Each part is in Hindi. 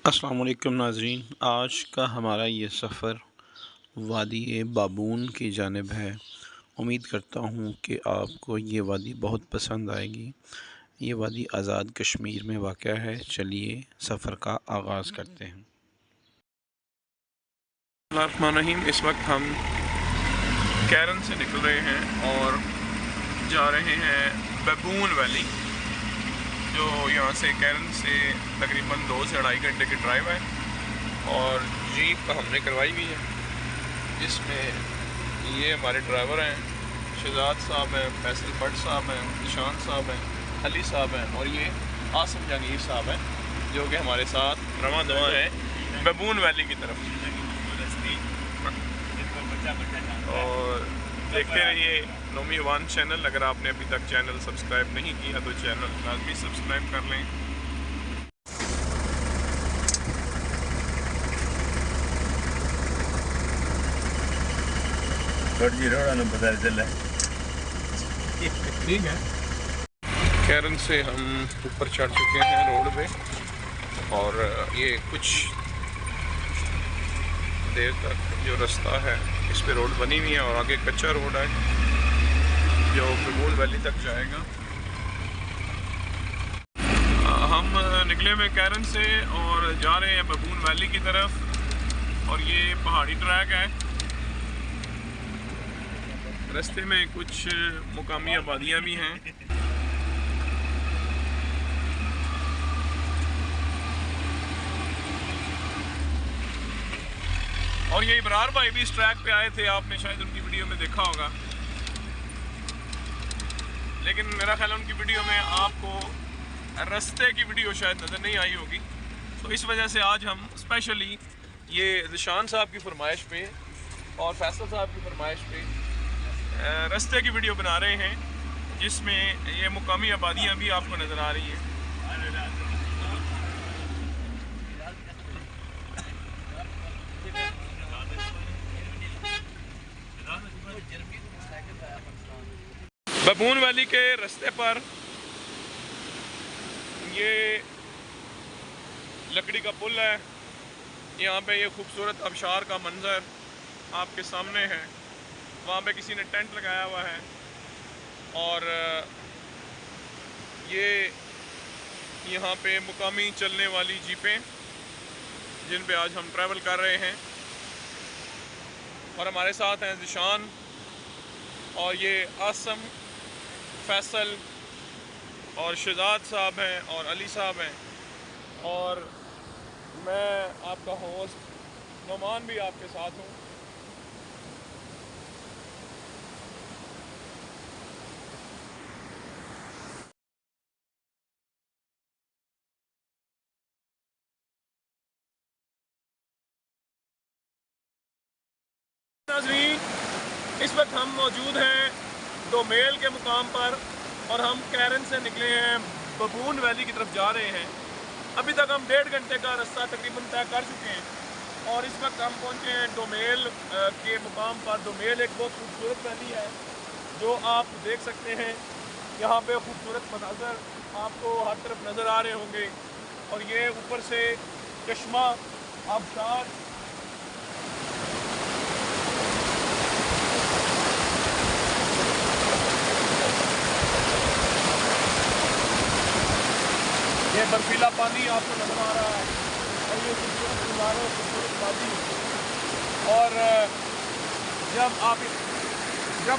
अस्सलाम वालेकुम नाज़रीन, आज का हमारा ये सफ़र वादी बाबून की जानिब है। उम्मीद करता हूँ कि आपको ये वादी बहुत पसंद आएगी। ये वादी आज़ाद कश्मीर में वाक़या है। चलिए सफ़र का आगाज़ करते हैं। बिस्मिल्लाहिर्रहमानिर्रहीम। इस वक्त हम कैरन से निकल रहे हैं और जा रहे हैं बाबून वैली, जो यहाँ से कैरन से तकरीबन 2 से 2.5 घंटे की ड्राइव है। और जीप का हमने करवाई हुई है, जिसमें ये हमारे ड्राइवर हैं, शहजाद साहब हैं, फैसल भट्ट साहब हैं, निशान साहब हैं, अली साहब हैं और ये आसिम जहांगीर साहब हैं, जो कि हमारे साथ रवां दवा है बाबून वैली की तरफ। और देखते रहिए नोमी वन चैनल। अगर आपने अभी तक चैनल सब्सक्राइब नहीं किया तो चैनल लाजमी सब्सक्राइब कर लें। ठीक है, कैरन से हम ऊपर चढ़ चुके हैं रोड पे, और ये कुछ देर तक जो रास्ता है इस पे रोड बनी हुई है और आगे कच्चा रोड है जो बाबून वैली तक जाएगा। हम निकले हुए कैरन से और जा रहे हैं बाबून वैली की तरफ, और ये पहाड़ी ट्रैक है। रास्ते में कुछ मुकामी आबादियाँ भी हैं। और ये इब्रार भाई भी इस ट्रैक पे आए थे, आपने शायद उनकी वीडियो में देखा होगा, लेकिन मेरा ख्याल है उनकी वीडियो में आपको रास्ते की वीडियो शायद नज़र नहीं आई होगी। तो इस वजह से आज हम स्पेशली ये निशान साहब की फरमाइश पे और फैसल साहब की फरमाइश पे रास्ते की वीडियो बना रहे हैं, जिसमें ये मुकामी आबादियाँ भी आपको नज़र आ रही हैं। बाबून वैली के रास्ते पर ये लकड़ी का पुल है। यहाँ पे ये खूबसूरत आबशार का मंजर आपके सामने है। वहाँ पे किसी ने टेंट लगाया हुआ है, और ये यहाँ पे मुकामी चलने वाली जीपें जिन पे आज हम ट्रैवल कर रहे हैं, और हमारे साथ हैं निशान और ये आसम, फैसल और शहजाद साहब हैं और अली साहब हैं, और मैं आपका होस्ट नोमान भी आपके साथ हूँ। नाज़रीन, इस वक्त हम मौजूद हैं दोमेल के मुकाम पर, और हम कैरन से निकले हैं बाबून वैली की तरफ जा रहे हैं। अभी तक हम 1.5 घंटे का रास्ता तकरीबन तय कर चुके हैं, और इस वक्त हम पहुंचे हैं दोमेल के मुकाम पर। दोमेल एक बहुत खूबसूरत वैली है जो आप देख सकते हैं। यहाँ पे खूबसूरत मनाज़र आपको हर तरफ नज़र आ रहे होंगे, और ये ऊपर से चश्मा आबशार ये बर्फीला पानी आपको नजर आ रहा है, और ये खूबसूरत नज़ारे, खूबसूरत वादी। और जब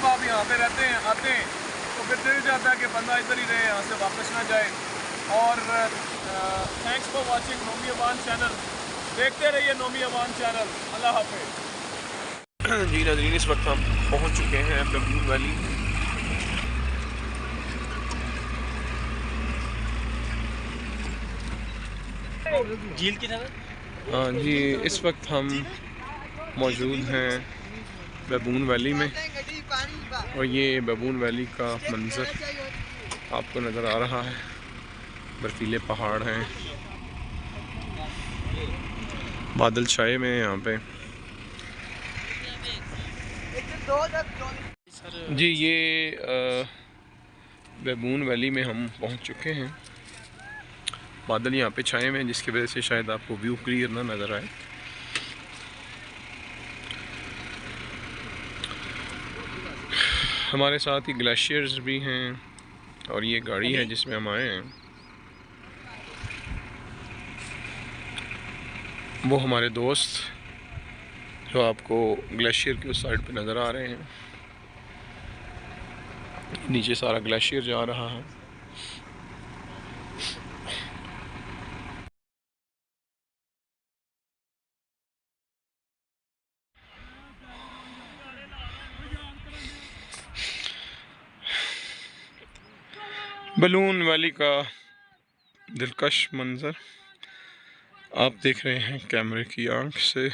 आप यहाँ पे रहते हैं, आते हैं, तो फिर दिल चाहता है कि बंदा इधर ही रहे, यहाँ से वापस ना जाए। और thanks for watching Nomi Awan channel. देखते रहिए नोमी अवान चैनल। अल्लाह हाफ़िज़। जी नाज़रीन, इस वक्त हम पहुँच चुके हैं बाबून वैली। झील की तरफ। हाँ जी, इस वक्त हम मौजूद हैं बाबून वैली में, और ये बाबून वैली का मंज़र आपको नज़र आ रहा है। बर्फीले पहाड़ हैं, बादल छाए में यहाँ पे। जी, ये बाबून वैली में हम पहुँच चुके हैं। बादल यहाँ पे छाए हुए हैं जिसकी वजह से शायद आपको व्यू क्लियर ना नज़र आए। हमारे साथ ही ग्लेशियर्स भी हैं और ये गाड़ी है जिसमें हम आए हैं, वो हमारे दोस्त जो आपको ग्लेशियर के उस साइड पे नज़र आ रहे हैं। नीचे सारा ग्लेशियर जा रहा है। बलून वैली का दिलकश मंजर आप देख रहे हैं कैमरे की आंख से।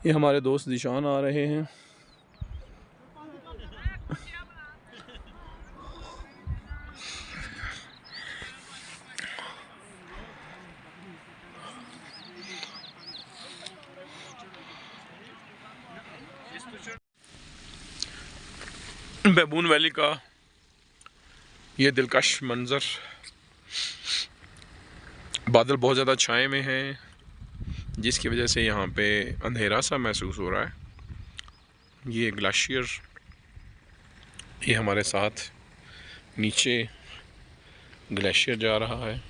ये हमारे दोस्त ज़ीशान आ रहे हैं। बबून वैली का ये दिलकश मंजर, बादल बहुत ज़्यादा छाए हुए हैं जिसकी वजह से यहाँ पे अंधेरा सा महसूस हो रहा है। ये ग्लेशियर ये हमारे साथ नीचे ग्लेशियर जा रहा है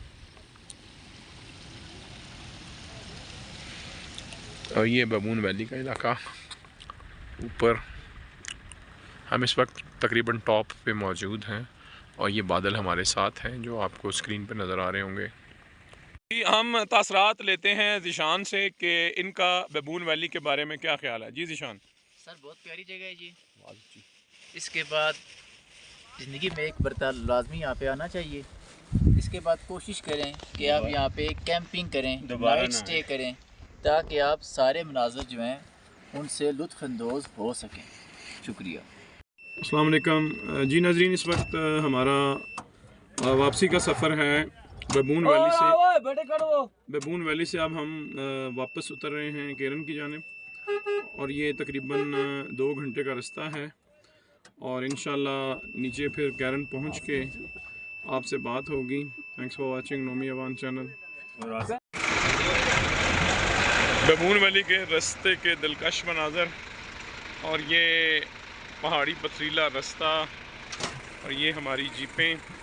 और ये बबून वैली का इलाका। ऊपर हम इस वक्त तकरीबन टॉप पे मौजूद हैं और ये बादल हमारे साथ हैं जो आपको स्क्रीन पे नज़र आ रहे होंगे। हम तासरात लेते हैं ज़ीशान से कि इनका बबून वैली के बारे में क्या ख्याल है। जी ज़ीशान। सर बहुत प्यारी जगह है जी। इसके बाद ज़िंदगी में एक बरता लाजमी यहाँ पे आना चाहिए। इसके बाद कोशिश करें कि आप यहाँ पे कैंपिंग करें, नाइट स्टे करें, ताकि आप सारे मनाज़र जो हैं उनसे लुत्फ़अंदोज़ हो सकें। शुक्रिया। अस्सलाम वालेकुम जी नाज़रीन, इस वक्त हमारा वापसी का सफ़र है बबून वैली से। बबून वैली से अब हम वापस उतर रहे हैं केरन की जानिब और ये तकरीबन 2 घंटे का रास्ता है और इंशाल्लाह नीचे फिर केरन पहुंच के आपसे बात होगी। Thanks for watching Nomi Awan channel. Baboon Valley के रास्ते के दिलकश मनाज़र और ये पहाड़ी पथरीला रास्ता और ये हमारी जीपें।